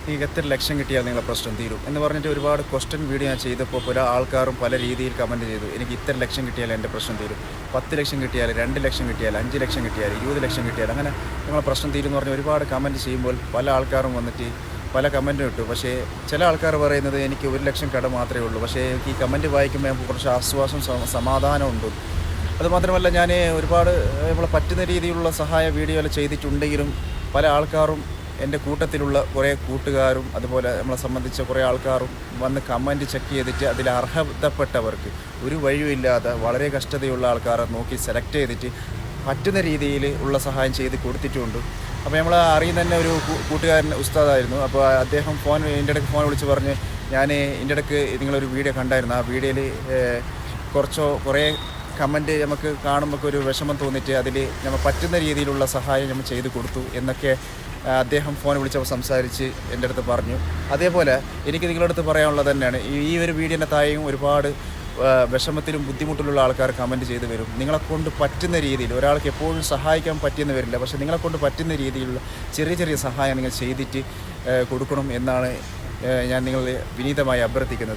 നിങ്ങൾക്ക് എത്ര ലക്ഷം കിട്ടിയാൽ നിങ്ങളെ പ്രശ്നം തീരും എന്ന് പറഞ്ഞിട്ട് ഒരുപാട് ക്വസ്റ്റ്യൻ വീഡിയോ ഞാൻ ചെയ്തപ്പോൾ പല ആൾക്കാരും പല രീതിയിൽ കമൻറ്റ് ചെയ്തു. എനിക്ക് ഇത്ര ലക്ഷം കിട്ടിയാൽ എൻ്റെ പ്രശ്നം തീരും, 10 ലക്ഷം കിട്ടിയാൽ, 2 ലക്ഷം കിട്ടിയാൽ, 5 ലക്ഷം കിട്ടിയാൽ, 20 ലക്ഷം കിട്ടിയാൽ, അങ്ങനെ നിങ്ങളെ പ്രശ്നം തീരും എന്ന് പറഞ്ഞ് ഒരുപാട് കമൻറ്റ് ചെയ്യുമ്പോൾ പല ആൾക്കാരും വന്നിട്ട് പല കമൻറ്റും ഇട്ടു. പക്ഷേ ചില ആൾക്കാർ പറയുന്നത് എനിക്ക് 1 ലക്ഷം കട മാത്രമേ ഉള്ളൂ. പക്ഷേ എനിക്ക് ഈ കമൻറ്റ് വായിക്കുമ്പോൾ നമുക്ക് കുറച്ച് ആശ്വാസം സമാധാനമുണ്ട്. അതുമാത്രമല്ല ഞാൻ ഒരുപാട് നമ്മളെ പറ്റുന്ന രീതിയിലുള്ള സഹായ വീഡിയോകൾ ചെയ്തിട്ടുണ്ടെങ്കിലും പല ആൾക്കാരും എൻ്റെ കൂട്ടത്തിലുള്ള കുറേ കൂട്ടുകാരും അതുപോലെ നമ്മളെ സംബന്ധിച്ച കുറേ ആൾക്കാരും വന്ന് കമൻറ്റ് ചെക്ക് ചെയ്തിട്ട് അതിൽ അർഹതപ്പെട്ടവർക്ക് ഒരു വഴിയുമില്ലാതെ വളരെ കഷ്ടതയുള്ള ആൾക്കാരെ നോക്കി സെലക്ട് ചെയ്തിട്ട് പറ്റുന്ന രീതിയിൽ ഉള്ള സഹായം ചെയ്ത് കൊടുത്തിട്ടുമുണ്ട്. അപ്പോൾ നമ്മൾ അറിയുന്ന തന്നെ ഒരു കൂട്ടുകാരൻ ഉസ്താദായിരുന്നു. അപ്പോൾ അദ്ദേഹം എൻ്റെ ഇടയ്ക്ക് ഫോൺ വിളിച്ച് പറഞ്ഞ് ഞാൻ എൻ്റെ ഇടയ്ക്ക് നിങ്ങളൊരു വീഡിയോ കണ്ടായിരുന്നു. ആ വീഡിയോയിൽ കുറേ കമൻറ്റ് നമുക്ക് കാണുമ്പോൾ ഒരു വിഷമം തോന്നിയിട്ട് അതിൽ നമ്മൾ പറ്റുന്ന രീതിയിലുള്ള സഹായം നമ്മൾ ചെയ്ത് കൊടുത്തു എന്നൊക്കെ അദ്ദേഹം ഫോൺ വിളിച്ചപ്പോൾ സംസാരിച്ച് എൻ്റെ അടുത്ത് പറഞ്ഞു. അതേപോലെ എനിക്ക് നിങ്ങളുടെ അടുത്ത് പറയാനുള്ളത് തന്നെയാണ്, ഈ ഒരു വീഡിയോൻ്റെ താഴെയും ഒരുപാട് വിഷമത്തിലും ബുദ്ധിമുട്ടിലുള്ള ആൾക്കാർ കമൻറ്റ് ചെയ്ത് വരും. നിങ്ങളെക്കൊണ്ട് പറ്റുന്ന രീതിയിൽ, ഒരാൾക്ക് എപ്പോഴും സഹായിക്കാൻ പറ്റിയെന്ന് വരില്ല, പക്ഷേ നിങ്ങളെക്കൊണ്ട് പറ്റുന്ന രീതിയിലുള്ള ചെറിയ ചെറിയ സഹായം നിങ്ങൾ ചെയ്തിട്ട് കൊടുക്കണം എന്നാണ് ഞാൻ നിങ്ങളെ വിനീതമായി അഭ്യർത്ഥിക്കുന്നത്.